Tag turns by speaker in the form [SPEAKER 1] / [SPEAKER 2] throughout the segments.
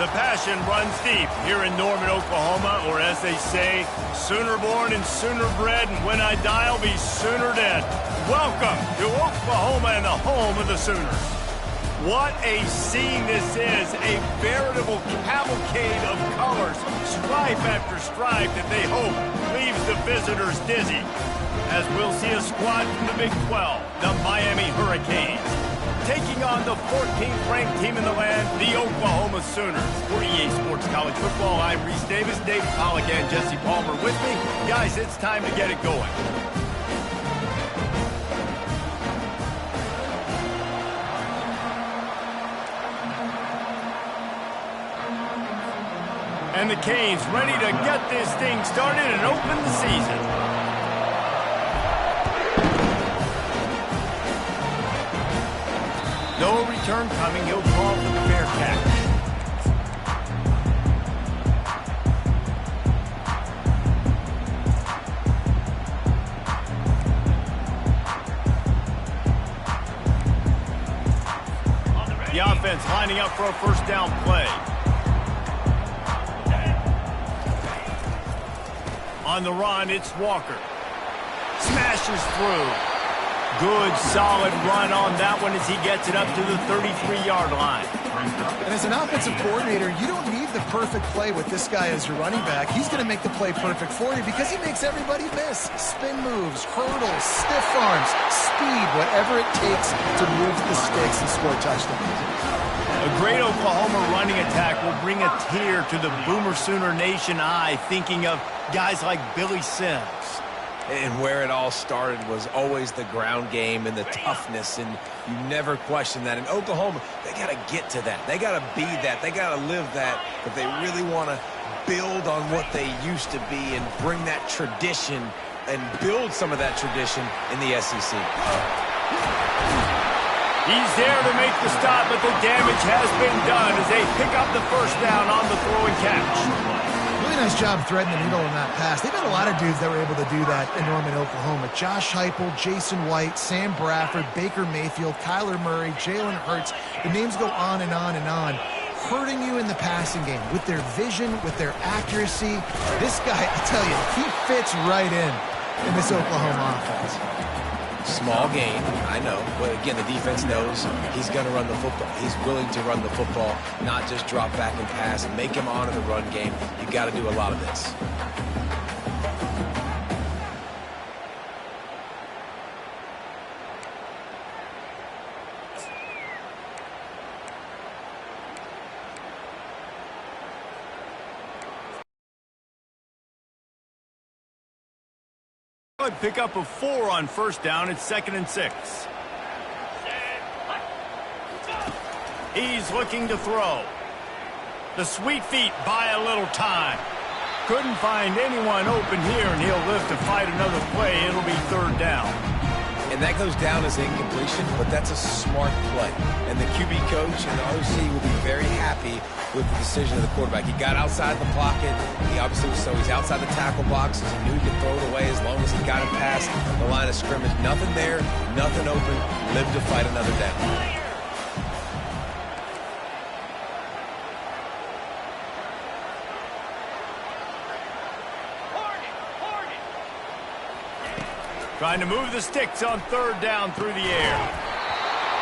[SPEAKER 1] The passion runs deep here in Norman, Oklahoma, or as they say, sooner born and sooner bred, and when I die, I'll be sooner dead. Welcome to Oklahoma and the home of the Sooners. What a scene this is, a veritable cavalcade of colors, stripe after stripe that they hope leaves the visitors dizzy. As we'll see a squad from the Big 12, the Miami Hurricanes, taking on the 14th ranked team in the land, the Oklahoma Sooners. For EA Sports College Football, I'm Reese Davis, David Pollack, and Jesse Palmer with me. Guys, it's time to get it going. And the Canes ready to get this thing started and open the season. No return coming. He'll call for the fair catch. The offense lining up for a first down play. On the run, it's Walker. Smashes through. Good, solid run on that one as he gets it up to the 33-yard line.
[SPEAKER 2] And as an offensive coordinator, you don't need the perfect play with this guy as your running back. He's going to make the play perfect for you because he makes everybody miss. Spin moves, hurdles, stiff arms, speed, whatever it takes to move the sticks and score touchdowns.
[SPEAKER 1] A great Oklahoma running attack will bring a tear to the Boomer Sooner Nation eye, thinking of guys like Billy Sims.
[SPEAKER 3] And where it all started was always the ground game and the toughness, and you never question that. In Oklahoma, they got to get to that. They got to be that. They got to live that if they really want to build on what they used to be and bring that tradition and build some of that tradition in the SEC.
[SPEAKER 1] He's there to make the stop, but the damage has been done as they pick up the first down on the throw and catch.
[SPEAKER 2] Really nice job threading the needle in that pass. They've had a lot of dudes that were able to do that in Norman, Oklahoma. Josh Heupel, Jason White, Sam Bradford, Baker Mayfield, Kyler Murray, Jalen Hurts. The names go on and on and on. Hurting you in the passing game with their vision, with their accuracy. This guy, I tell you, he fits right in this Oklahoma offense.
[SPEAKER 3] Small gain, I know, but again, the defense knows he's going to run the football. He's willing to run the football, not just drop back and pass and make him honor the run game. You got to do a lot of this.
[SPEAKER 1] Pick up a 4 on first down. It's 2nd and 6. He's looking to throw. The sweet feet buy a little time. Couldn't find anyone open here, and he'll live to fight another play. It'll be 3rd down.
[SPEAKER 3] And that goes down as incompletion, but that's a smart play. And the QB coach and the OC will be very happy with the decision of the quarterback. He got outside the pocket. He obviously was, so he's outside the tackle box. He knew he could throw it away as long as he got it past the line of scrimmage. Nothing there, nothing open. Live to fight another down.
[SPEAKER 1] Trying to move the sticks on 3rd down through the air.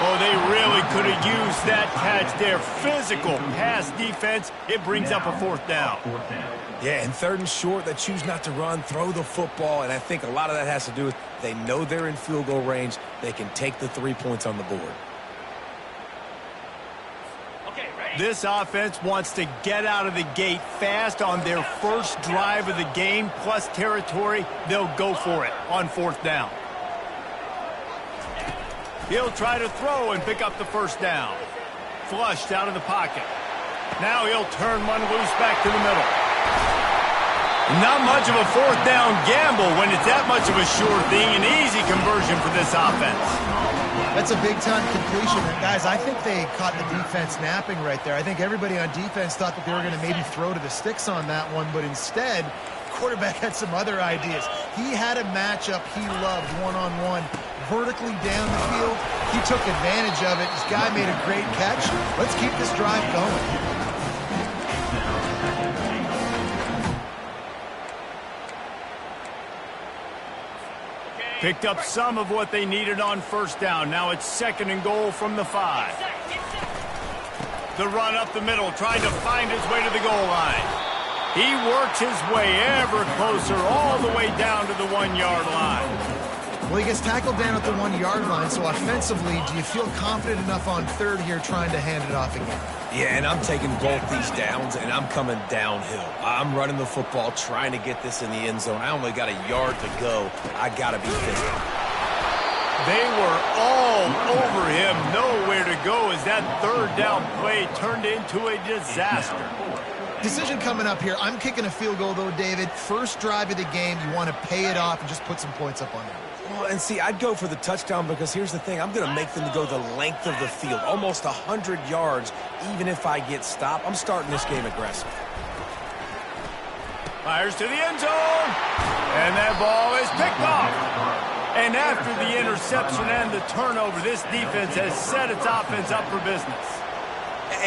[SPEAKER 1] Oh, they really could have used that catch there. Physical pass defense. It brings up a 4th down.
[SPEAKER 3] Yeah, and 3rd and short, they choose not to run, throw the football, and I think a lot of that has to do with they know they're in field goal range. They can take the 3 points on the board.
[SPEAKER 1] This offense wants to get out of the gate fast on their first drive of the game, plus territory. They'll go for it on 4th down. He'll try to throw and pick up the first down. Flushed out of the pocket. Now he'll turn one loose back to the middle. Not much of a 4th down gamble when it's that much of a sure thing. An easy conversion for this offense.
[SPEAKER 2] That's a big-time completion. And guys, I think they caught the defense napping right there. I think everybody on defense thought that they were going to maybe throw to the sticks on that one, but instead, quarterback had some other ideas. He had a matchup he loved one-on-one, vertically down the field. He took advantage of it. This guy made a great catch. Let's keep this drive going.
[SPEAKER 1] Picked up some of what they needed on first down. Now it's 2nd and goal from the 5. The run up the middle, trying to find his way to the goal line. He works his way ever closer, all the way down to the 1-yard line.
[SPEAKER 2] Well, he gets tackled down at the 1-yard line, so offensively, do you feel confident enough on 3rd here trying to hand it off again?
[SPEAKER 3] Yeah, and I'm taking both these downs, and I'm coming downhill. I'm running the football, trying to get this in the end zone. I only got a yard to go. I got to be physical.
[SPEAKER 1] They were all over him, nowhere to go as that 3rd down play turned into a disaster.
[SPEAKER 2] Decision coming up here. I'm kicking a field goal, though, David. First drive of the game, you want to pay it off and just put some points up on there.
[SPEAKER 3] Well, and see, I'd go for the touchdown because here's the thing. I'm going to make them go the length of the field, almost 100 yards, even if I get stopped. I'm starting this game aggressive.
[SPEAKER 1] Fires to the end zone, and that ball is picked off. And after the interception and the turnover, this defense has set its offense up for business.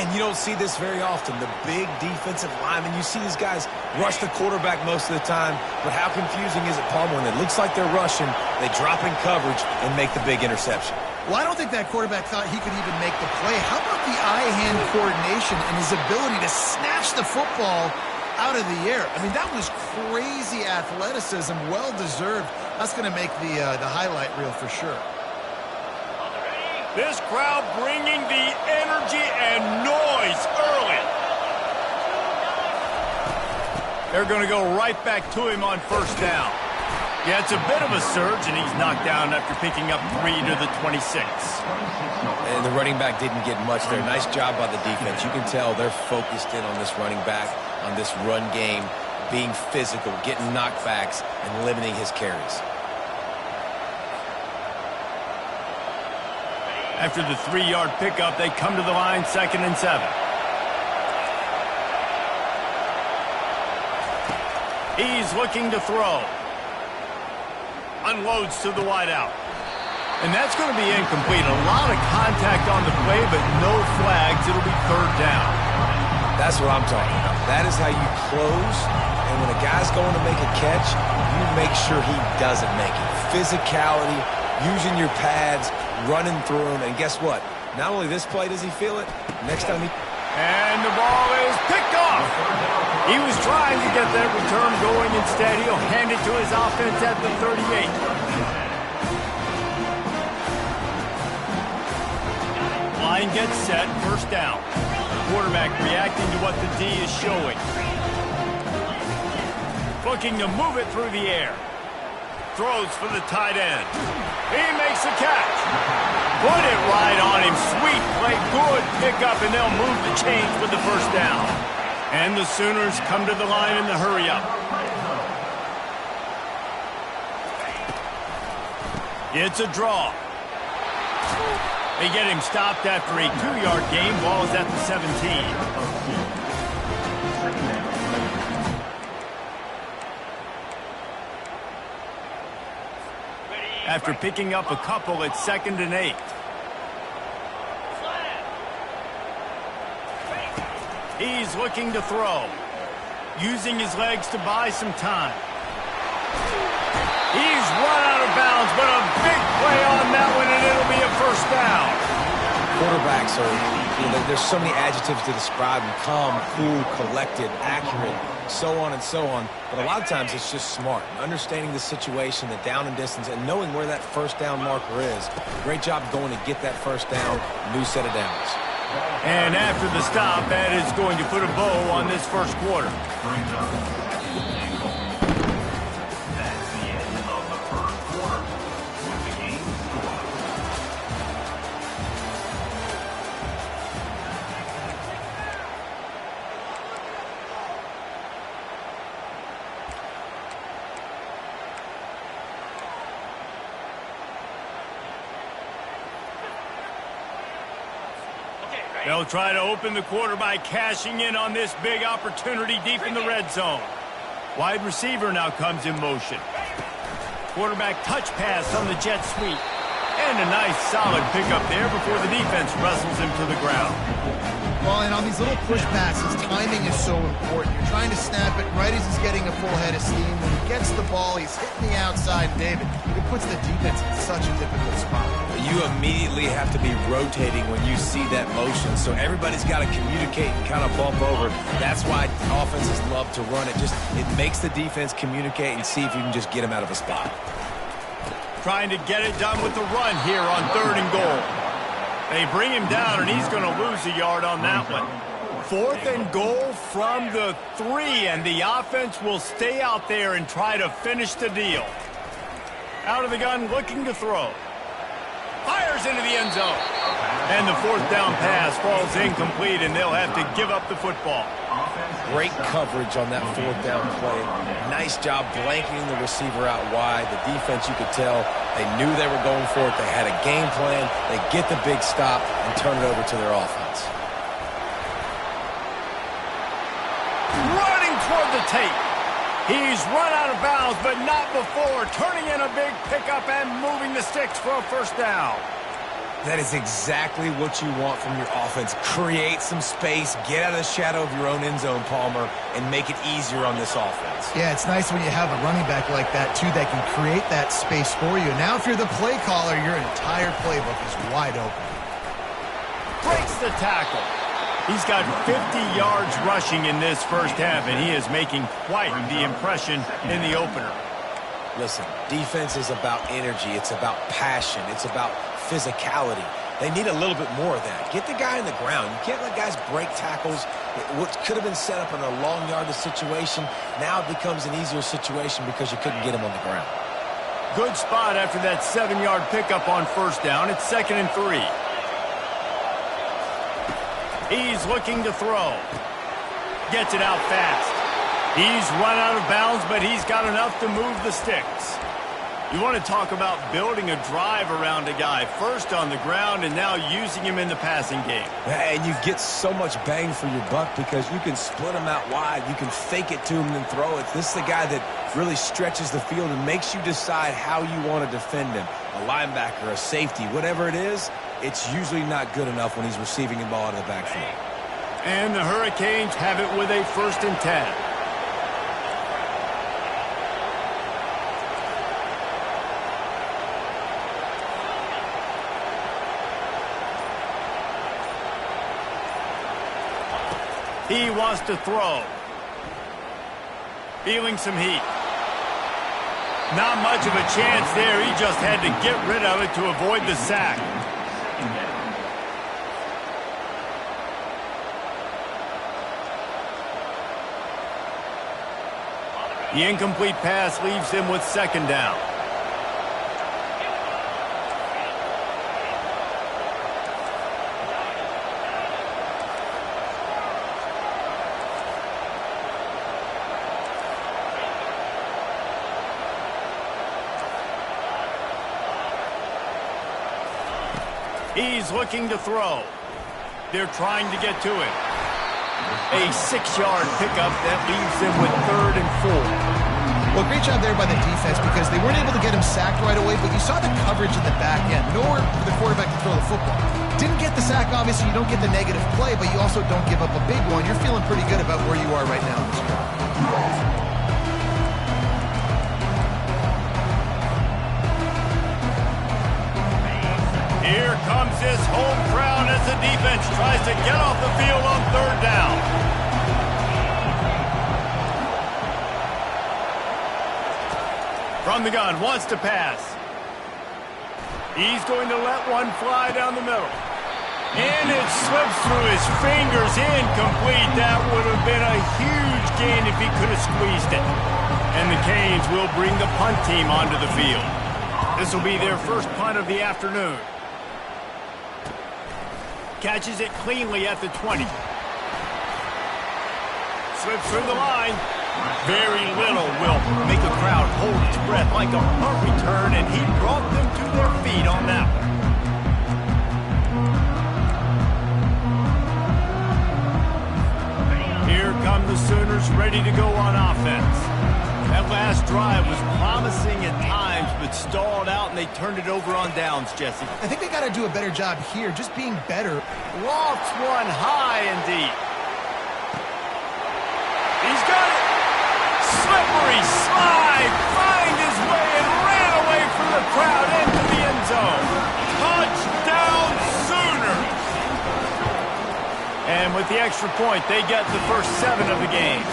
[SPEAKER 3] And you don't see this very often. The big defensive linemen, you see these guys rush the quarterback most of the time, but how confusing is it, Palmer, when it looks like they're rushing, they drop in coverage and make the big interception?
[SPEAKER 2] Well, I don't think that quarterback thought he could even make the play. How about the eye-hand coordination and his ability to snatch the football out of the air? I mean, that was crazy athleticism, well-deserved. That's going to make the highlight reel for sure.
[SPEAKER 1] This crowd bringing the energy and noise early. They're going to go right back to him on first down. Yeah, it's a bit of a surge, and he's knocked down after picking up 3 to the 26.
[SPEAKER 3] And the running back didn't get much there. Nice job by the defense. You can tell they're focused in on this running back, on this run game, being physical, getting knockbacks, and limiting his carries.
[SPEAKER 1] After the 3-yard pickup, they come to the line, 2nd and 7. He's looking to throw. Unloads to the wideout. And that's going to be incomplete. A lot of contact on the play, but no flags. It'll be 3rd down.
[SPEAKER 3] That's what I'm talking about. That is how you close. And when a guy's going to make a catch, you make sure he doesn't make it. Physicality, using your pads, running through him, and guess what? Not only this play does he feel it, next time he...
[SPEAKER 1] And the ball is picked off. He was trying to get that return going. Instead, he'll hand it to his offense at the 38. Line gets set, first down. Quarterback reacting to what the D is showing. Looking to move it through the air. Throws for the tight end. He makes the catch. Put it right on him. Sweet play. Good pickup, and they'll move the chains with the first down. And the Sooners come to the line in the hurry-up. It's a draw. They get him stopped after a 2-yard gain. Ball is at the 17. After picking up a couple, it's 2nd and 8. He's looking to throw, using his legs to buy some time. He's run out of bounds, but a big play on that one, and it'll be a first down.
[SPEAKER 3] Quarterbacks are, there's so many adjectives to describe them: calm, cool, collected, accurate, so on and so on. But a lot of times it's just smart, understanding the situation, the down and distance, and knowing where that first down marker is. Great job going to get that first down, new set of downs.
[SPEAKER 1] And after the stop, that is going to put a bow on this first quarter. They'll try to open the quarter by cashing in on this big opportunity deep in the red zone. Wide receiver now comes in motion. Quarterback touch pass on the jet sweep. And a nice solid pickup there before the defense wrestles him to the ground.
[SPEAKER 2] Well, and on these little push passes, timing is so important. You're trying to snap it right as he's getting a full head of steam. When he gets the ball, he's hitting the outside. David, it puts the defense in such a difficult spot.
[SPEAKER 3] You immediately have to be rotating when you see that motion, so everybody's got to communicate and kind of bump over. That's why offenses love to run it. It makes the defense communicate and see if you can just get him out of a spot.
[SPEAKER 1] Trying to get it done with the run here on 3rd and goal. They bring him down, and he's going to lose a yard on that one. 4th and goal from the 3, and the offense will stay out there and try to finish the deal. Out of the gun, looking to throw. Fires into the end zone. And the 4th down pass falls incomplete, and they'll have to give up the football.
[SPEAKER 3] Great coverage on that 4th down play. Nice job blanking the receiver out wide. The defense, you could tell, they knew they were going for it. They had a game plan. They get the big stop and turn it over to their offense.
[SPEAKER 1] Running toward the tape. He's run out of bounds, but not before. Turning in a big pickup and moving the sticks for a 1st down.
[SPEAKER 3] That is exactly what you want from your offense. Create some space, get out of the shadow of your own end zone, Palmer, and make it easier on this offense.
[SPEAKER 2] Yeah, it's nice when you have a running back like that, too, that can create that space for you. Now, if you're the play caller, your entire playbook is wide open.
[SPEAKER 1] Breaks the tackle. He's got 50 yards rushing in this 1st half, and he is making quite the impression in the opener.
[SPEAKER 3] Listen, defense is about energy. It's about passion. It's about physicality. They need a little bit more of that. Get the guy on the ground. You can't let guys break tackles. What could have been set up in a long yardage situation, now it becomes an easier situation because you couldn't get him on the ground.
[SPEAKER 1] Good spot after that 7-yard pickup on 1st down. It's 2nd and 3. He's looking to throw. Gets it out fast. He's run out of bounds, but he's got enough to move the sticks. You want to talk about building a drive around a guy. First on the ground and now using him in the passing game.
[SPEAKER 3] And you get so much bang for your buck because you can split him out wide. You can fake it to him and then throw it. This is the guy that really stretches the field and makes you decide how you want to defend him. A linebacker, a safety, whatever it is, it's usually not good enough when he's receiving the ball out of the backfield.
[SPEAKER 1] And the Hurricanes have it with a 1st and 10. He wants to throw. Feeling some heat. Not much of a chance there. He just had to get rid of it to avoid the sack. The incomplete pass leaves him with 2nd down. He's looking to throw. They're trying to get to him. A 6-yard pickup that leaves them with 3rd and 4.
[SPEAKER 2] Well, great job there by the defense because they weren't able to get him sacked right away, but you saw the coverage in the back end. Nowhere for the quarterback to throw the football. Didn't get the sack, obviously. You don't get the negative play, but you also don't give up a big one. You're feeling pretty good about where you are right now in this drive.
[SPEAKER 1] Here comes his home crowd as the defense tries to get off the field on 3rd down. From the gun, wants to pass. He's going to let one fly down the middle. And it slips through his fingers, incomplete. That would have been a huge gain if he could have squeezed it. And the Canes will bring the punt team onto the field. This will be their first punt of the afternoon. Catches it cleanly at the 20. Slips through the line. Very little will make a crowd hold its breath like a punt return, and he brought them to their feet on that one. Here come the Sooners ready to go on offense. That last drive was promising at times, but but stalled out, and they turned it over on downs, Jesse.
[SPEAKER 2] I think they got to do a better job here, just being better.
[SPEAKER 1] Lofts one high and deep. He's got it. Slippery slide, find his way and ran away from the crowd into the end zone. Touchdown Sooners. And with the extra point, they get the first 7 of the game.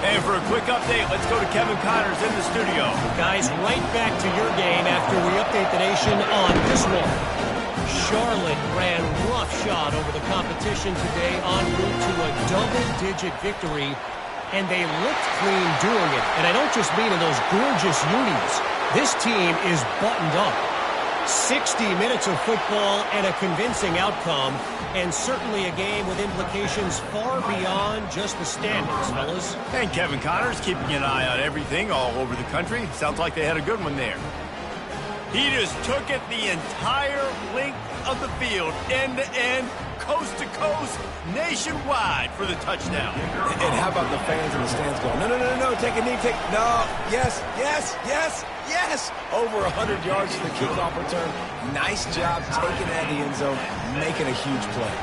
[SPEAKER 1] And for a quick update, let's go to Kevin Connors in the studio.
[SPEAKER 4] Guys, right back to your game after we update the nation on this one. Charlotte ran roughshod over the competition today en route to a double-digit victory, and they looked clean doing it. And I don't just mean in those gorgeous unis. This team is buttoned up. 60 minutes of football and a convincing outcome, and certainly a game with implications far beyond just the standings, fellas.
[SPEAKER 1] And Kevin Connors keeping an eye on everything all over the country. Sounds like they had a good one there. He just took it the entire length of the field, end to end, coast to coast, nationwide for the touchdown.
[SPEAKER 3] And how about the fans in the stands going, no, no, no, no, take a knee, no, yes, yes, yes, yes. Over 100 yards for the kickoff return. Nice job taking it out of the end zone, making a huge play.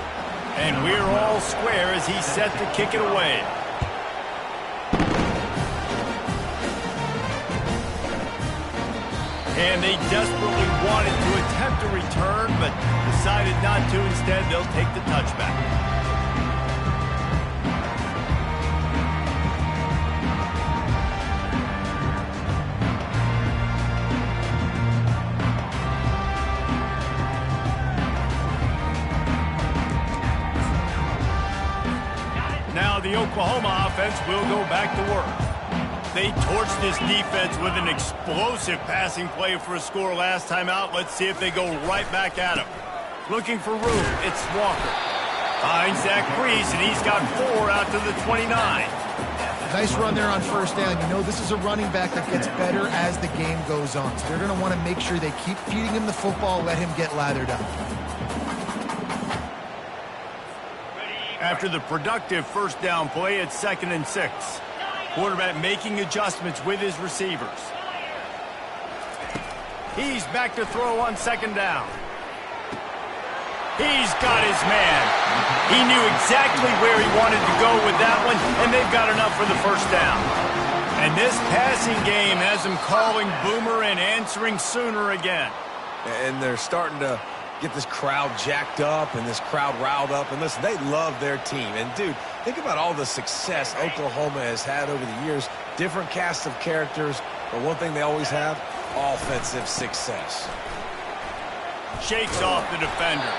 [SPEAKER 1] And we're all square as he's set to kick it away. And they desperately wanted to attempt a return, but decided not to. Instead, they'll take the touchback. Now the Oklahoma offense will go back to work. They torched this defense with an explosive passing play for a score last time out. Let's see if they go right back at him. Looking for room, it's Walker. Finds Zach Breeze, and he's got 4 out to the 29.
[SPEAKER 2] Nice run there on first down. You know, this is a running back that gets better as the game goes on. So they're going to want to make sure they keep feeding him the football, let him get lathered up.
[SPEAKER 1] After the productive first down play, it's 2nd and 6. Quarterback making adjustments with his receivers. He's back to throw on 2nd down. He's got his man. He knew exactly where he wanted to go with that one, and they've got enough for the first down. And this passing game has them calling Boomer and answering Sooner again.
[SPEAKER 3] And they're starting to get this crowd jacked up and this crowd riled up. And listen, they love their team. And, dude, think about all the success Oklahoma has had over the years. Different casts of characters, but one thing they always have, offensive success.
[SPEAKER 1] Shakes off the defender.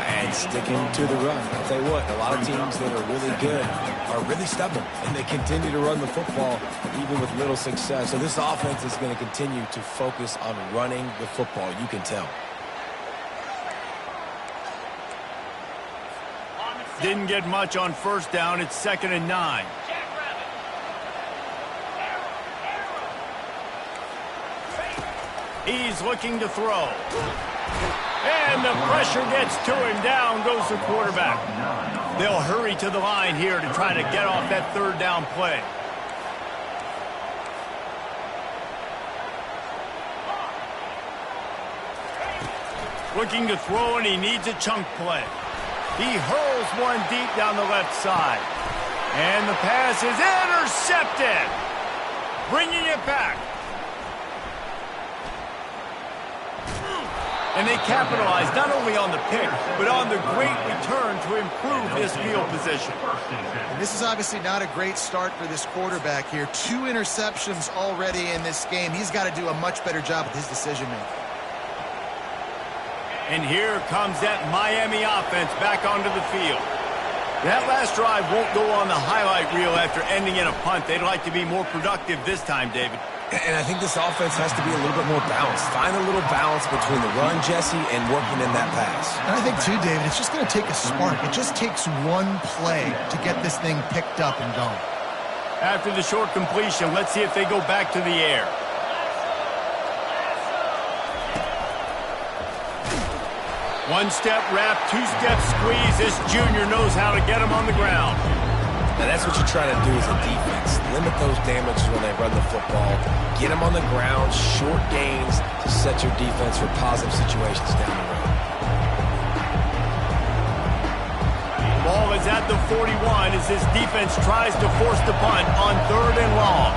[SPEAKER 3] And sticking to the run. I'll tell you what, a lot of teams that are really good are really stubborn, and they continue to run the football even with little success. So this offense is going to continue to focus on running the football. You can tell.
[SPEAKER 1] Didn't get much on first down. It's 2nd and 9. He's looking to throw. And the pressure gets to him. Down goes the quarterback. They'll hurry to the line here to try to get off that 3rd down play. Looking to throw, and he needs a chunk play. He hurls one deep down the left side. And the pass is intercepted. Bringing it back. And they capitalize not only on the pick, but on the great return to improve this field position.
[SPEAKER 2] And this is obviously not a great start for this quarterback here. 2 interceptions already in this game. He's got to do a much better job with his decision-making.
[SPEAKER 1] And here comes that Miami offense back onto the field. That last drive won't go on the highlight reel after ending in a punt. They'd like to be more productive this time, David.
[SPEAKER 3] And I think this offense has to be a little bit more balanced. Find a little balance between the run, Jesse, and working in that pass.
[SPEAKER 2] And I think, too, David, it's just going to take a spark. It just takes one play to get this thing picked up and going.
[SPEAKER 1] After the short completion, let's see if they go back to the air. One-step wrap, 2-step squeeze. This junior knows how to get him on the ground.
[SPEAKER 3] And that's what you're trying to do as a defense. Limit those damages when they run the football. Get them on the ground, short gains to set your defense for positive situations down the road.
[SPEAKER 1] Ball is at the 41 as this defense tries to force the punt on 3rd and long.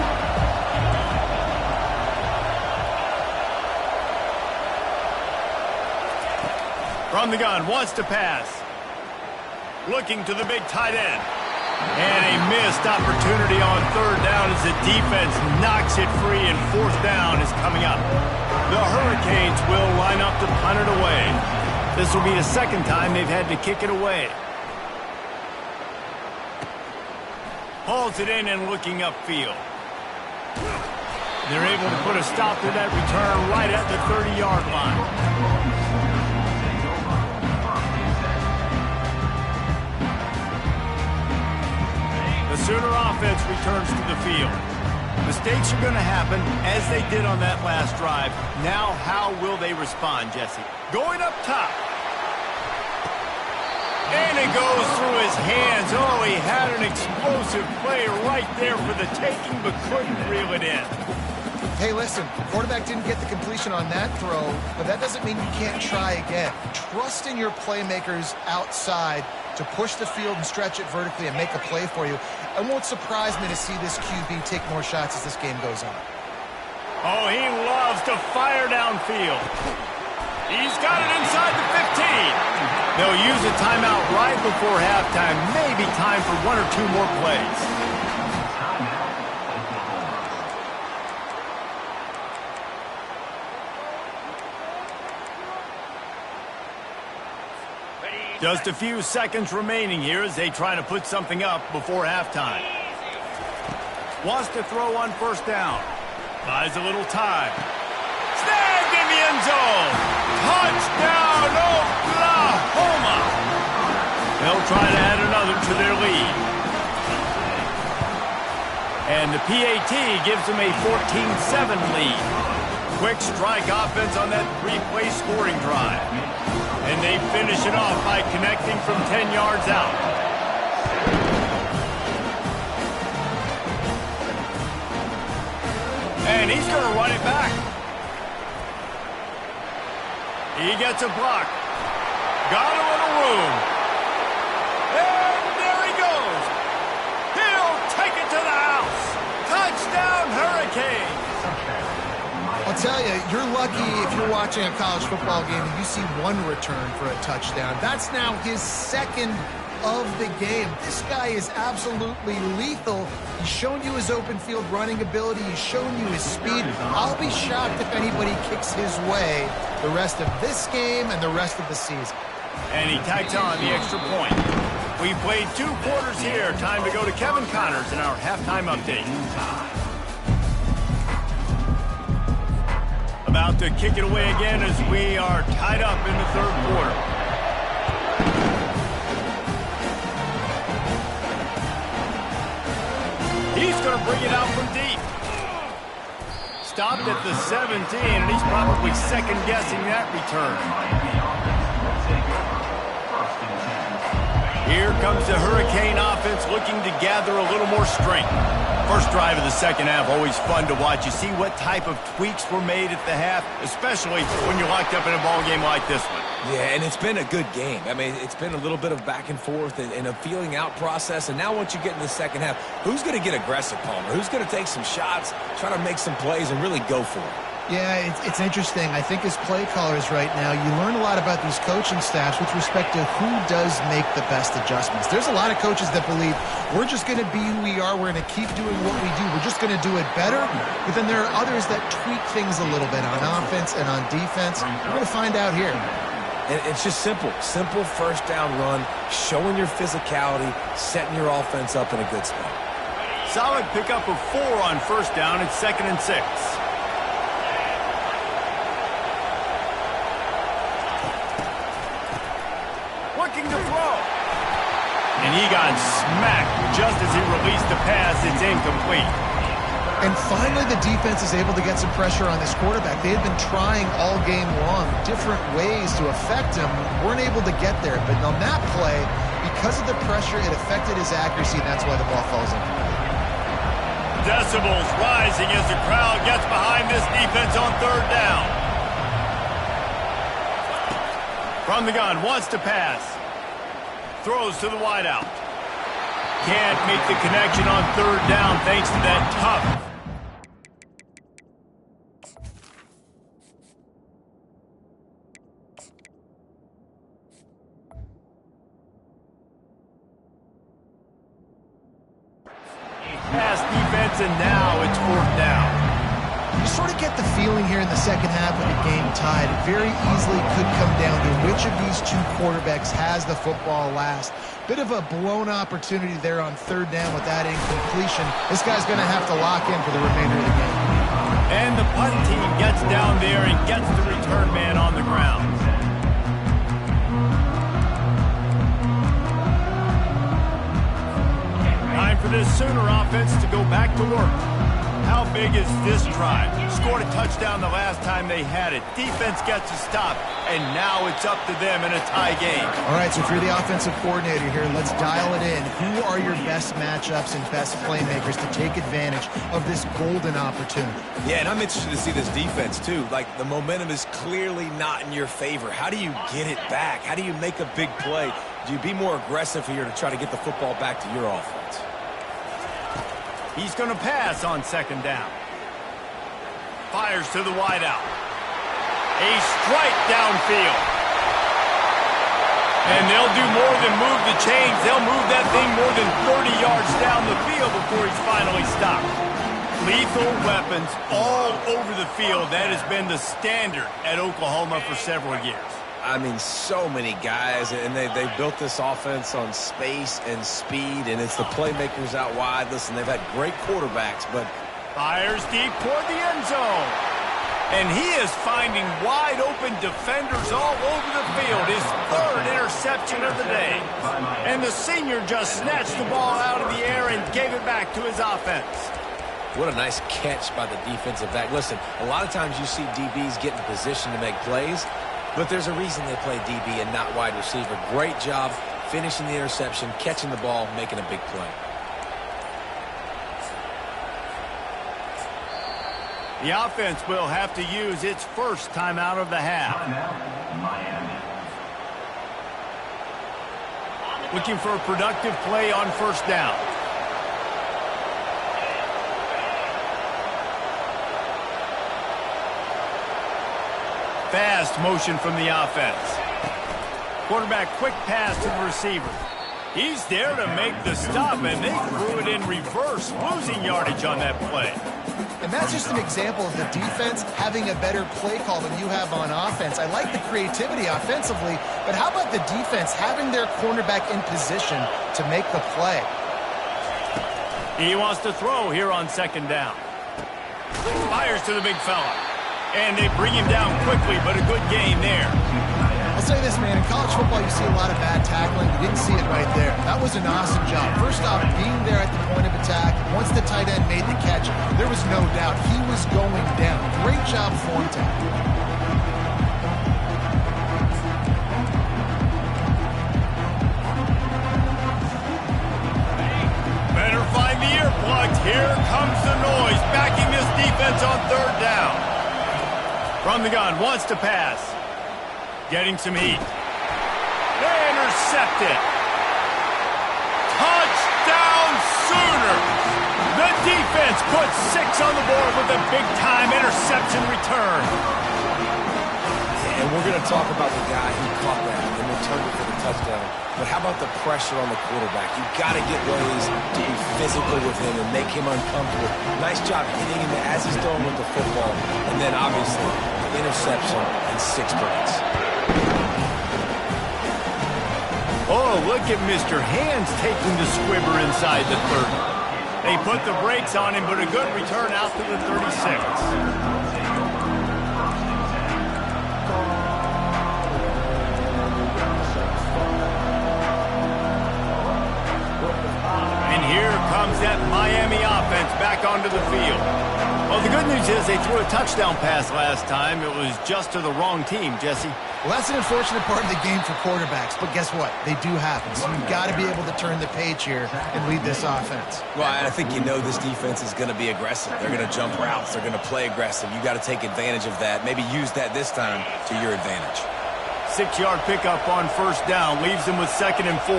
[SPEAKER 1] From the gun, wants to pass. Looking to the big tight end. And a missed opportunity on 3rd down as the defense knocks it free and 4th down is coming up. The Hurricanes will line up to punt it away. This will be the 2nd time they've had to kick it away. Hauls it in and looking upfield. They're able to put a stop to that return right at the 30-yard line. The Sooner offense returns to the field. Mistakes are going to happen, as they did on that last drive. Now, how will they respond, Jesse? Going up top. And it goes through his hands. Oh, he had an explosive play right there for the taking, but couldn't reel it in.
[SPEAKER 2] Hey, listen, quarterback didn't get the completion on that throw, but that doesn't mean you can't try again. Trust in your playmakers outside to push the field and stretch it vertically and make a play for you. It won't surprise me to see this QB take more shots as this game goes on.
[SPEAKER 1] Oh, he loves to fire downfield. He's got it inside the 15. They'll use a timeout right before halftime. Maybe time for 1 or 2 more plays. Just a few seconds remaining here as they try to put something up before halftime. Wants to throw on 1st down. Buys a little time. Snagged in the end zone. Touchdown, Oklahoma. They'll try to add another to their lead. And the PAT gives them a 14-7 lead. Quick strike offense on that 3-play scoring drive. And they finish it off by connecting from 10 yards out. And he's going to run it back. He gets a block. Got a little room. And there he goes. He'll take it to the house. Touchdown, Hurricanes.
[SPEAKER 2] I'll tell you, you're lucky if you're watching a college football game and you see 1 return for a touchdown. That's now his 2nd of the game. This guy is absolutely lethal. He's shown you his open field running ability. He's shown you his speed. I'll be shocked if anybody kicks his way the rest of this game and the rest of the season.
[SPEAKER 1] And he tacks on the extra point. We played 2 quarters here. Time to go to Kevin Connors in our halftime update. About to kick it away again as we are tied up in the 3rd quarter. He's going to bring it out from deep. Stopped at the 17, and he's probably second-guessing that return. Here comes the Hurricane offense looking to gather a little more strength. First drive of the 2nd half, always fun to watch. You see what type of tweaks were made at the half, especially when you're locked up in a ball game like this one.
[SPEAKER 3] Yeah, and it's been a good game. I mean, it's been a little bit of back and forth and a feeling out process. And now once you get in the 2nd half, who's going to get aggressive, Palmer? Who's going to take some shots, try to make some plays, and really go for it?
[SPEAKER 2] Yeah, it's interesting. I think as play callers right now, you learn a lot about these coaching staffs with respect to who does make the best adjustments. There's a lot of coaches that believe we're just going to be who we are. We're going to keep doing what we do. We're just going to do it better. But then there are others that tweak things a little bit on offense and on defense. We're going to find out here.
[SPEAKER 3] And it's just simple. Simple 1st down run, showing your physicality, setting your offense up in a good spot.
[SPEAKER 1] Solid pickup of 4 on 1st down. It's 2nd and 6. Looking to throw. And he got smacked just as he released the pass. It's incomplete.
[SPEAKER 2] And finally, the defense is able to get some pressure on this quarterback. They had been trying all game long different ways to affect him. Weren't able to get there. But on that play, he because of the pressure, it affected his accuracy, and that's why the ball falls in.
[SPEAKER 1] Decibels rising as the crowd gets behind this defense on third down. From the gun, wants to pass. Throws to the wideout. Can't make the connection on third down thanks to that tough. Pass defense, and now it's fourth down.
[SPEAKER 2] You sort of get the feeling here in the second half of the game tied. It very easily could come down to which of these two quarterbacks has the football last. Bit of a blown opportunity there on third down with that incompletion. This guy's going to have to lock in for the remainder of the game.
[SPEAKER 1] And the punt team gets down there and gets the return man on the ground. Time for this Sooner offense to go back to work. How big is this drive? Scored a touchdown the last time they had it. Defense gets a stop, and now it's up to them in a tie game.
[SPEAKER 2] All right, so if you're the offensive coordinator here, let's dial it in. Who are your best matchups and best playmakers to take advantage of this golden opportunity?
[SPEAKER 3] Yeah, and I'm interested to see this defense, too. Like, the momentum is clearly not in your favor. How do you get it back? How do you make a big play? Do you be more aggressive here to try to get the football back to your offense?
[SPEAKER 1] He's going to pass on second down. Fires to the wideout. A strike downfield. And they'll do more than move the chains. They'll move that thing more than 30 yards down the field before he's finally stopped. Lethal weapons all over the field. That has been the standard at Oklahoma for several years.
[SPEAKER 3] I mean, so many guys, and they built this offense on space and speed, and it's the playmakers out wide. Listen, they've had great quarterbacks, but...
[SPEAKER 1] Fires deep toward the end zone. And he is finding wide-open defenders all over the field. His third interception of the day. And the senior just snatched the ball out of the air and gave it back to his offense.
[SPEAKER 3] What a nice catch by the defensive back. Listen, a lot of times you see DBs get in position to make plays, but there's a reason they play DB and not wide receiver. Great job finishing the interception, catching the ball, making a big play.
[SPEAKER 1] The offense will have to use its first timeout of the half. Looking for a productive play on first down. Fast motion from the offense. Quarterback quick pass to the receiver. He's there to make the stop, and they threw it in reverse, losing yardage on that play.
[SPEAKER 2] And that's just an example of the defense having a better play call than you have on offense. I like the creativity offensively, but how about the defense having their cornerback in position to make the play?
[SPEAKER 1] He wants to throw here on second down. Fires to the big fella. And they bring him down quickly, but a good game there.
[SPEAKER 2] I'll say this, man. In college football, you see a lot of bad tackling. You didn't see it right there. That was an awesome job. First off, being there at the point of attack. Once the tight end made the catch, there was no doubt he was going down. Great job form tackling.
[SPEAKER 1] Better find the earplugs. Here comes the noise, backing this defense on third down. From the gun, wants to pass. Getting some heat. They intercept it. Touchdown Sooners! The defense puts 6 on the board with a big-time interception return.
[SPEAKER 3] And we're going to talk about the guy who caught that and returned it for the touchdown. But how about the pressure on the quarterback? You've got to get ways to be physical with him and make him uncomfortable. Nice job hitting him as he's throwing with the football. And then, obviously, interception and 6 points.
[SPEAKER 1] Oh, look at Mr. Hands taking the squibber inside the 30. They put the brakes on him, but a good return out to the 36. And here comes that Miami offense back onto the field. Well, the good news is they threw a touchdown pass last time. It was just to the wrong team, Jesse.
[SPEAKER 2] Well, that's an unfortunate part of the game for quarterbacks, but guess what? They do happen. So you've got to be able to turn the page here and lead this offense.
[SPEAKER 3] Well, I think you know this defense is going to be aggressive. They're going to jump routes. They're going to play aggressive. You got to take advantage of that. Maybe use that this time to your advantage.
[SPEAKER 1] 6-yard pickup on first down leaves him with 2nd and 4.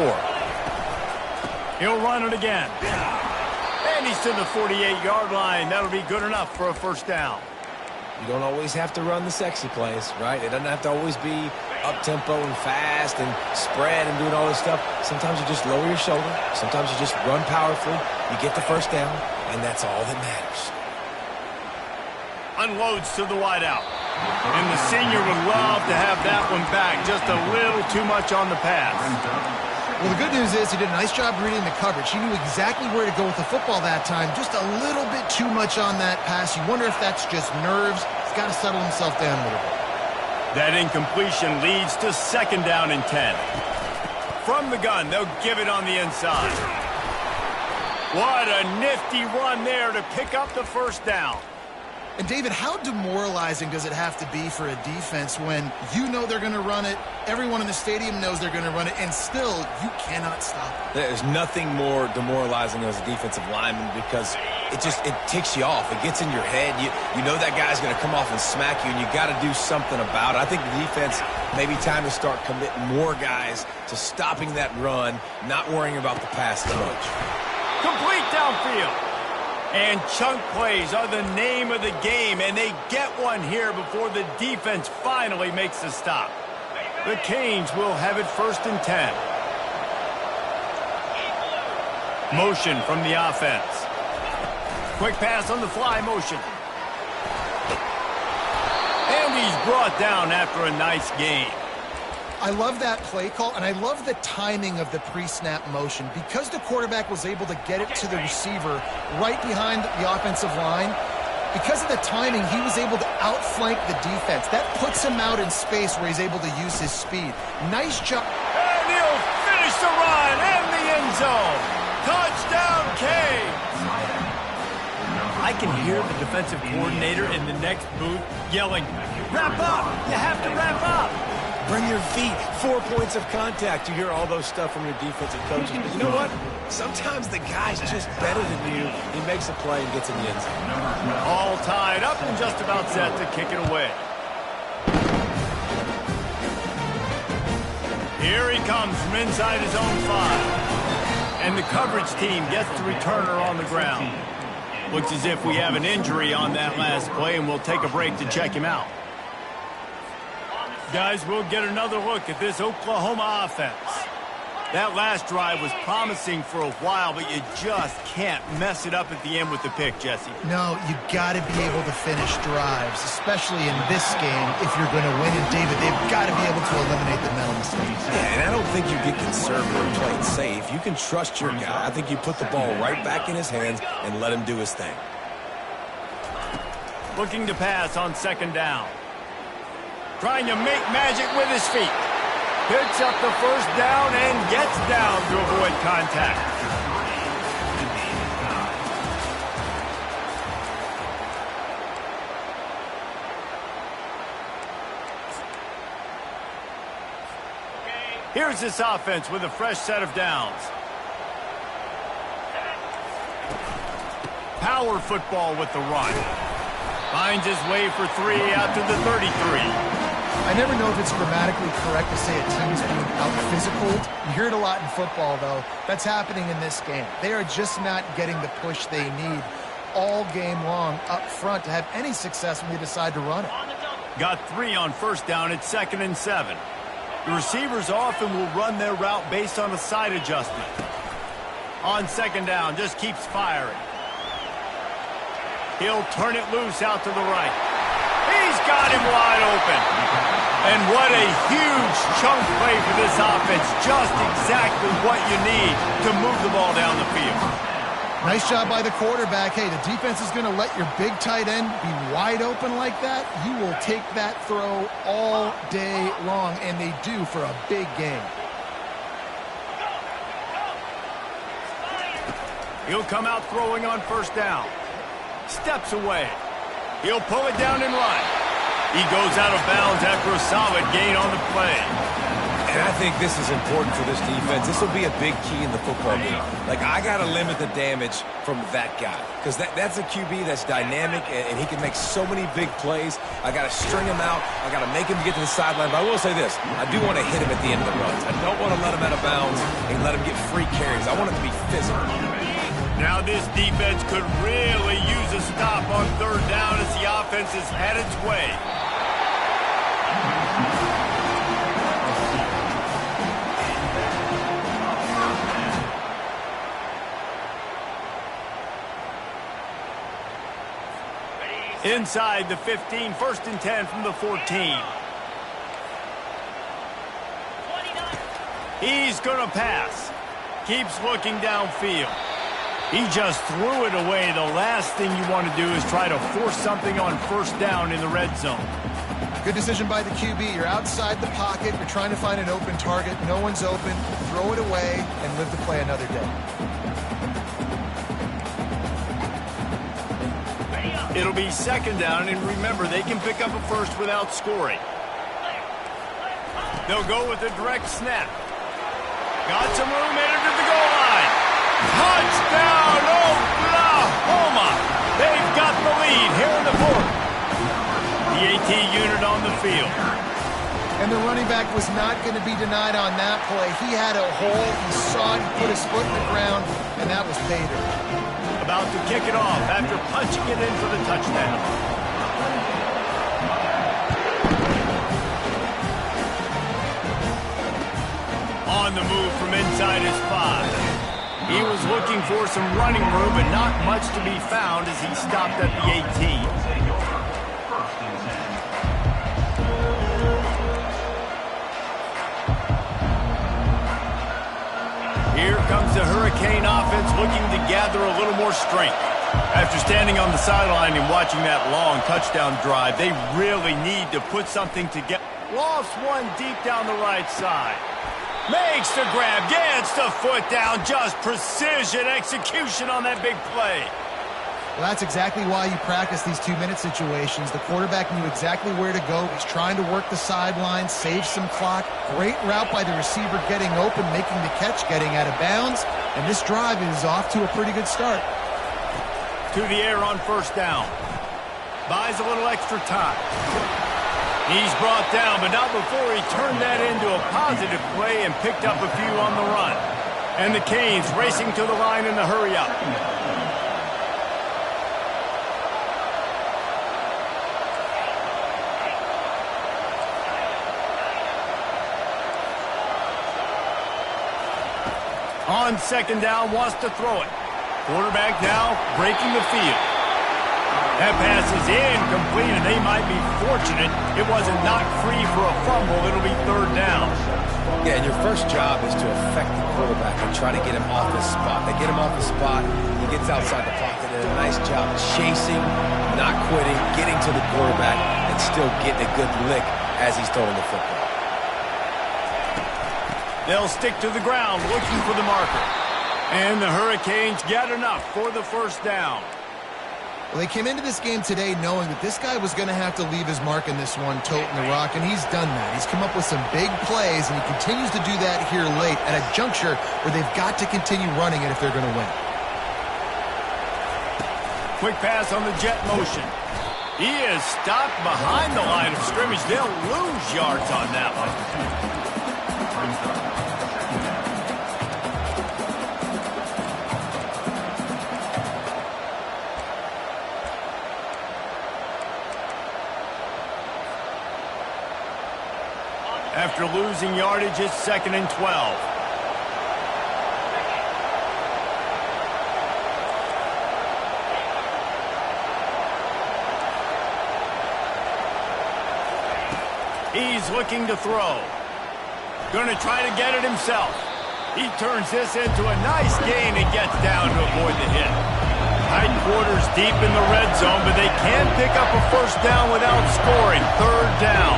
[SPEAKER 1] He'll run it again. And he's to the 48-yard line. That'll be good enough for a first down.
[SPEAKER 3] You don't always have to run the sexy plays, right? It doesn't have to always be up-tempo and fast and spread and doing all this stuff. Sometimes you just lower your shoulder. Sometimes you just run powerfully. You get the first down, and that's all that matters.
[SPEAKER 1] Unloads to the wideout. And the senior would love to have that one back. Just a little too much on the pass.
[SPEAKER 2] Well, the good news is he did a nice job reading the coverage. He knew exactly where to go with the football that time. Just a little bit too much on that pass. You wonder if that's just nerves. He's got to settle himself down a little bit.
[SPEAKER 1] That incompletion leads to 2nd down and 10. From the gun, they'll give it on the inside. What a nifty run there to pick up the first down.
[SPEAKER 2] And, David, how demoralizing does it have to be for a defense when you know they're going to run it, everyone in the stadium knows they're going to run it, and still you cannot stop it?
[SPEAKER 3] There's nothing more demoralizing as a defensive lineman because it ticks you off. It gets in your head. You know that guy's going to come off and smack you, and you got to do something about it. I think the defense maybe time to start committing more guys to stopping that run, not worrying about the pass as much.
[SPEAKER 1] Complete downfield. And chunk plays are the name of the game, and they get one here before the defense finally makes the stop. The Canes will have it 1st and 10. Motion from the offense. Quick pass on the fly motion. And he's brought down after a nice gain.
[SPEAKER 2] I love that play call, and I love the timing of the pre-snap motion. Because the quarterback was able to get it to the receiver right behind the offensive line, because of the timing, he was able to outflank the defense. That puts him out in space where he's able to use his speed. Nice job.
[SPEAKER 1] And he'll finish the run and the end zone. Touchdown, Canes! I can hear the defensive coordinator in the next booth yelling, "Wrap up! You have to wrap up!"
[SPEAKER 3] Bring your feet, 4 points of contact. You hear all those stuff from your defensive coaches. But you know what? Sometimes the guy's just better than you. He makes a play and gets in the end zone.
[SPEAKER 1] All tied up and just about set to kick it away. Here he comes from inside his own 5. And the coverage team gets the returner on the ground. Looks as if we have an injury on that last play, and we'll take a break to check him out. Guys, we'll get another look at this Oklahoma offense. That last drive was promising for a while, but you just can't mess it up at the end with the pick, Jesse.
[SPEAKER 2] No, you got to be able to finish drives, especially in this game if you're going to win. And, David, they've got to be able to eliminate the mental mistakes.
[SPEAKER 3] Yeah, and I don't think you get conservative and play it safe. You can trust your guy. I think you put the ball right back in his hands and let him do his thing.
[SPEAKER 1] Looking to pass on 2nd down. Trying to make magic with his feet. Picks up the first down and gets down to avoid contact. Here's this offense with a fresh set of downs. Power football with the run. Finds his way for 3 out to the 33.
[SPEAKER 2] I never know if it's grammatically correct to say a team is being out-physicaled. You hear it a lot in football, though. That's happening in this game. They are just not getting the push they need all game long up front to have any success when they decide to run it.
[SPEAKER 1] Got 3 on first down at 2nd and 7. The receivers often will run their route based on a side adjustment. On 2nd down, just keeps firing. He'll turn it loose out to the right. He's got him wide open. And what a huge chunk play for this offense. Just exactly what you need to move the ball down the field.
[SPEAKER 2] Nice job by the quarterback. Hey, the defense is going to let your big tight end be wide open like that. You will take that throw all day long, and they do for a big game.
[SPEAKER 1] He'll come out throwing on first down. Steps away. He'll pull it down and run. He goes out of bounds after a solid gain on the play.
[SPEAKER 3] And I think this is important for this defense. This will be a big key in the football game. Like, I got to limit the damage from that guy because that's a QB that's dynamic, and he can make so many big plays. I got to string him out. I got to make him get to the sideline. But I will say this. I do want to hit him at the end of the runs. I don't want to let him out of bounds and let him get free carries. I want it to be physical.
[SPEAKER 1] Now this defense could really use a stop on third down as the offense has had its way. Inside the 15, 1st and 10 from the 14. He's going to pass. Keeps looking downfield. He just threw it away. The last thing you want to do is try to force something on 1st down in the red zone.
[SPEAKER 2] Good decision by the QB. You're outside the pocket. You're trying to find an open target. No one's open. Throw it away and live to play another day.
[SPEAKER 1] It'll be 2nd down, and remember, they can pick up a first without scoring. They'll go with a direct snap. Got some room, headed to the goal line. Touchdown, Oklahoma! They've got the lead here in the 4th. The AT unit on the field.
[SPEAKER 2] And the running back was not going to be denied on that play. He had a hole. He saw it. He put his foot in the ground, and that was pay dirt.
[SPEAKER 1] About to kick it off after punching it in for the touchdown. On the move from inside his 5. He was looking for some running room, but not much to be found as he stopped at the 18. Here comes the Hurricane offense looking to gather a little more strength. After standing on the sideline and watching that long touchdown drive, they really need to put something together. Lost one deep down the right side. Makes the grab, gets the foot down, just precision execution on that big play.
[SPEAKER 2] Well, that's exactly why you practice these 2-minute situations. The quarterback knew exactly where to go. He's trying to work the sideline, save some clock. Great route by the receiver getting open, making the catch, getting out of bounds. And this drive is off to a pretty good start.
[SPEAKER 1] To the air on 1st down. Buys a little extra time. He's brought down, but not before he turned that into a positive play and picked up a few on the run. And the Canes racing to the line in the hurry-up. On 2nd down, wants to throw it. Quarterback now breaking the field. That pass is incomplete, and they might be fortunate it wasn't knocked free for a fumble. It'll be 3rd down.
[SPEAKER 3] Yeah, and your first job is to affect the quarterback and try to get him off his spot. They get him off his spot, he gets outside the pocket, and a nice job chasing, not quitting, getting to the quarterback, and still getting a good lick as he's throwing the football.
[SPEAKER 1] They'll stick to the ground looking for the marker. And the Hurricanes got enough for the 1st down.
[SPEAKER 2] Well, they came into this game today knowing that this guy was going to have to leave his mark in this one, toting the rock, and he's done that. He's come up with some big plays, and he continues to do that here late at a juncture where they've got to continue running it if they're going to win.
[SPEAKER 1] Quick pass on the jet motion. He is stopped behind the line of scrimmage. They'll lose yards on that one. After losing yardage, it's 2nd and 12. He's looking to throw. Going to try to get it himself. He turns this into a nice gain and gets down to avoid the hit. Tight quarters deep in the red zone, but they can pick up a 1st down without scoring. 3rd down.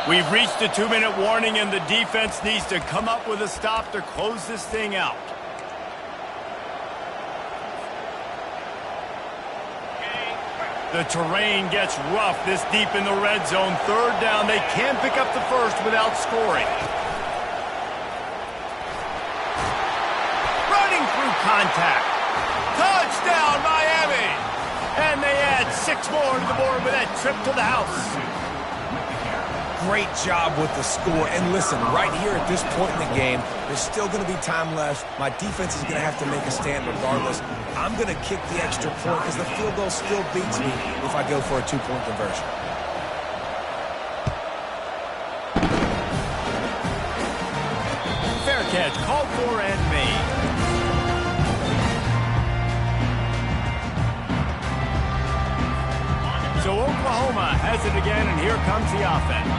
[SPEAKER 1] We've reached the 2-minute warning, and the defense needs to come up with a stop to close this thing out. The terrain gets rough this deep in the red zone. Third down. They can pick up the first without scoring. Running through contact. Touchdown, Miami! And they add 6 more to the board with that trip to the house.
[SPEAKER 3] Great job with the score. And listen, right here at this point in the game, there's still going to be time left. My defense is going to have to make a stand regardless. I'm going to kick the extra point because the field goal still beats me if I go for a 2-point conversion.
[SPEAKER 1] Fair catch, called for and made. So Oklahoma has it again, and here comes the offense.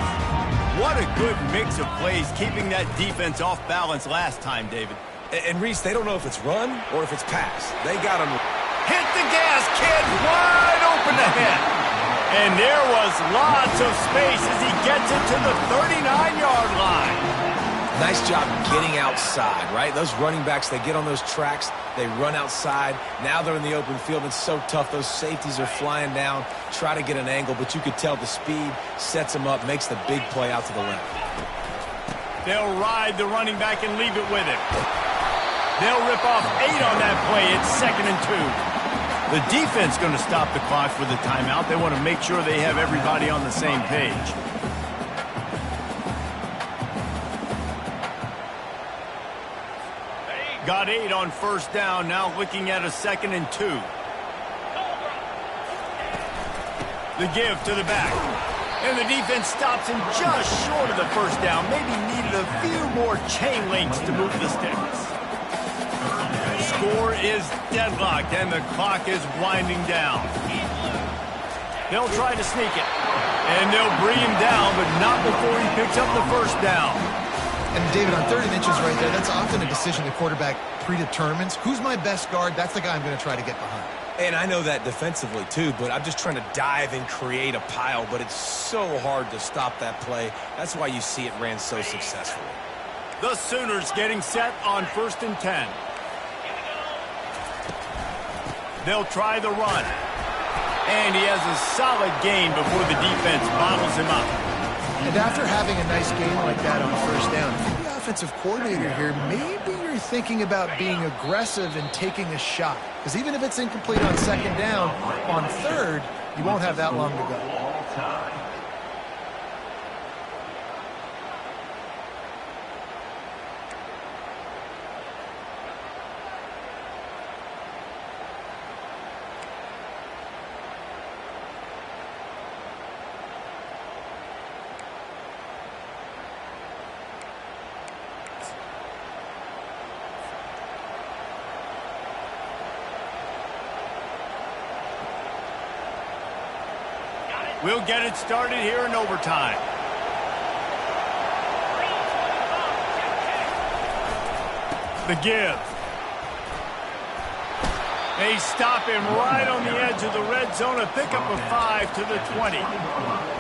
[SPEAKER 1] What a good mix of plays, keeping that defense off balance last time, David.
[SPEAKER 3] And Reese, they don't know if it's run or if it's pass. They got him.
[SPEAKER 1] Hit the gas, kid, wide open ahead. And there was lots of space as he gets it to the 39-yard line.
[SPEAKER 3] Nice job getting outside, right? Those running backs, they get on those tracks, they run outside. Now they're in the open field. It's so tough. Those safeties are flying down, try to get an angle, but you could tell the speed sets them up, makes the big play out to the left.
[SPEAKER 1] They'll ride the running back and leave it with him. They'll rip off 8 on that play. It's 2nd and 2. The defense going to stop the clock with a timeout. They want to make sure they have everybody on the same page. Got 8 on first down, now looking at a 2nd and 2. The give to the back. And the defense stops him just short of the first down. Maybe needed a few more chain links to move the sticks. Score is deadlocked, and the clock is winding down. They'll try to sneak it. And they'll bring him down, but not before he picks up the first down.
[SPEAKER 2] And David, on 3rd and inches right there, that's often a decision the quarterback predetermines. Who's my best guard? That's the guy I'm going to try to get behind.
[SPEAKER 3] And I know that defensively too, but I'm just trying to dive and create a pile, but it's so hard to stop that play. That's why you see it ran so successfully.
[SPEAKER 1] The Sooners getting set on 1st and 10. They'll try the run. And he has a solid gain before the defense bottles him up.
[SPEAKER 2] And after having a nice game like that on first down, if you're the offensive coordinator here, maybe you're thinking about being aggressive and taking a shot. Because even if it's incomplete on 2nd down, on 3rd, you won't have that long to go.
[SPEAKER 1] We'll get it started here in overtime. The give. They stop him right on the edge of the red zone. A pickup of 5 to the 20.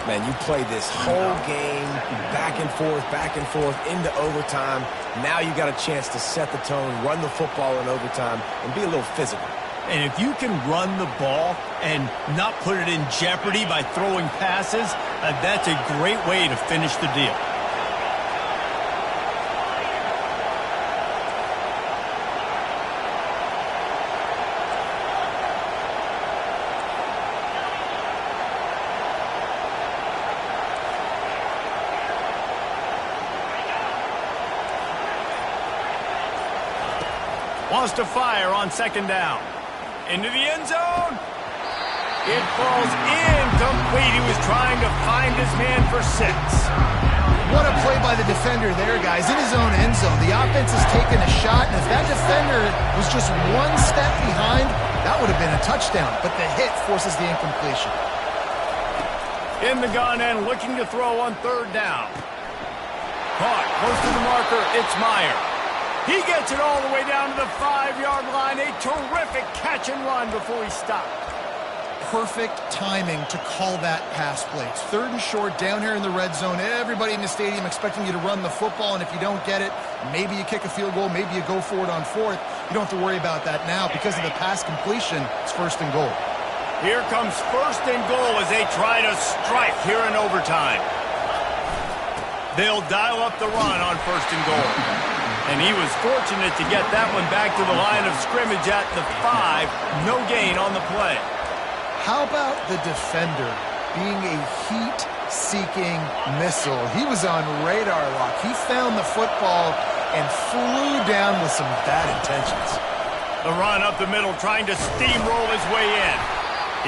[SPEAKER 3] Man, you play this whole game back and forth into overtime. Now you got a chance to set the tone, run the football in overtime, and be a little physical.
[SPEAKER 1] And if you can run the ball and not put it in jeopardy by throwing passes, that's a great way to finish the deal. Wants to fire on 2nd down. Into the end zone. It falls incomplete. He was trying to find his man for 6.
[SPEAKER 2] What a play by the defender there, guys. In his own end zone. The offense has taken a shot, and if that defender was just 1 step behind, that would have been a touchdown. But the hit forces the incompletion.
[SPEAKER 1] In the gun and looking to throw on 3rd down. Caught close to the marker. It's Meyer. He gets it all the way down to the 5-yard line. A terrific catch and run before he stopped.
[SPEAKER 2] perfect timing to call that pass play. It's 3rd and short down here in the red zone. Everybody in the stadium expecting you to run the football, and if you don't get it, maybe you kick a field goal, maybe you go for it on 4th. You don't have to worry about that now. Because of the pass completion, it's 1st and goal.
[SPEAKER 1] Here comes 1st and goal as they try to strike here in overtime. They'll dial up the run on 1st and goal. And he was fortunate to get that one back to the line of scrimmage at the 5. No gain on the play.
[SPEAKER 2] How about the defender being a heat-seeking missile? He was on radar lock. He found the football and flew down with some bad intentions.
[SPEAKER 1] The run up the middle, trying to steamroll his way in.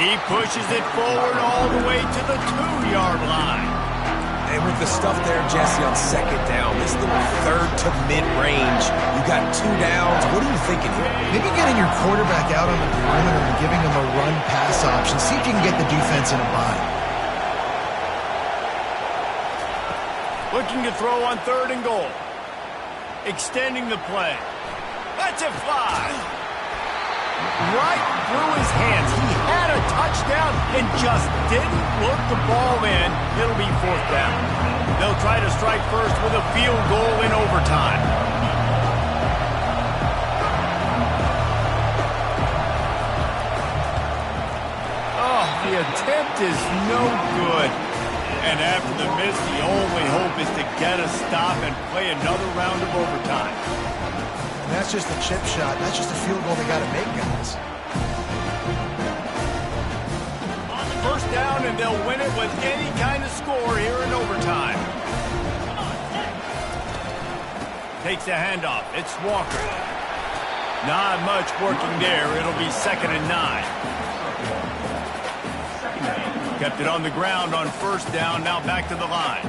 [SPEAKER 1] He pushes it forward all the way to the 2-yard line.
[SPEAKER 3] And with the stuff there, Jesse, on 2nd down, this little 3rd to mid-range, you got 2 downs. What are you thinking here?
[SPEAKER 2] Maybe getting your quarterback out on the perimeter and giving him a run-pass option. See if you can get the defense in a bind.
[SPEAKER 1] Looking to throw on 3rd and goal. Extending the play. Let's it fly. Right through his hands. He had a touchdown and just didn't look the ball in. It'll be 4th down. They'll try to strike first with a field goal in overtime. Oh, the attempt is no good. And after the miss, the only hope is to get a stop and play another round of overtime.
[SPEAKER 2] And that's just a chip shot. That's just a field goal they got to make, guys.
[SPEAKER 1] 1st down, and they'll win it with any kind of score here in overtime. Takes a handoff. It's Walker. Not much working there. It'll be 2nd and 9. Kept it on the ground on 1st down. Now back to the line.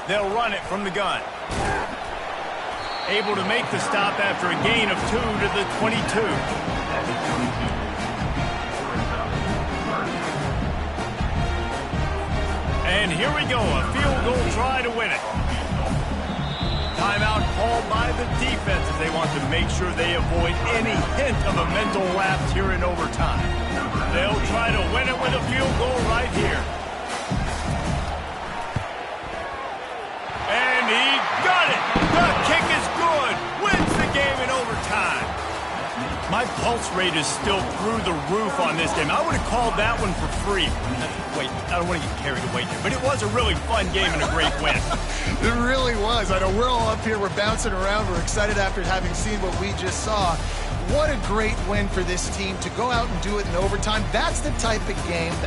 [SPEAKER 1] They'll run it from the gun. Able to make the stop after a gain of 2 to the 22. And here we go, a field goal try to win it. Timeout called by the defense as they want to make sure they avoid any hint of a mental lapse here in overtime. They'll try to win it with a field goal right here. And he got it. The kick is good. Wins the game in overtime. My pulse rate is still through the roof on this game. I would have called that one for free. Wait, I don't want to get carried away here, but it was a really fun game and a great win.
[SPEAKER 2] It really was. I know we're all up here, we're bouncing around, we're excited after having seen what we just saw. What a great win for this team to go out and do it in overtime. That's the type of game that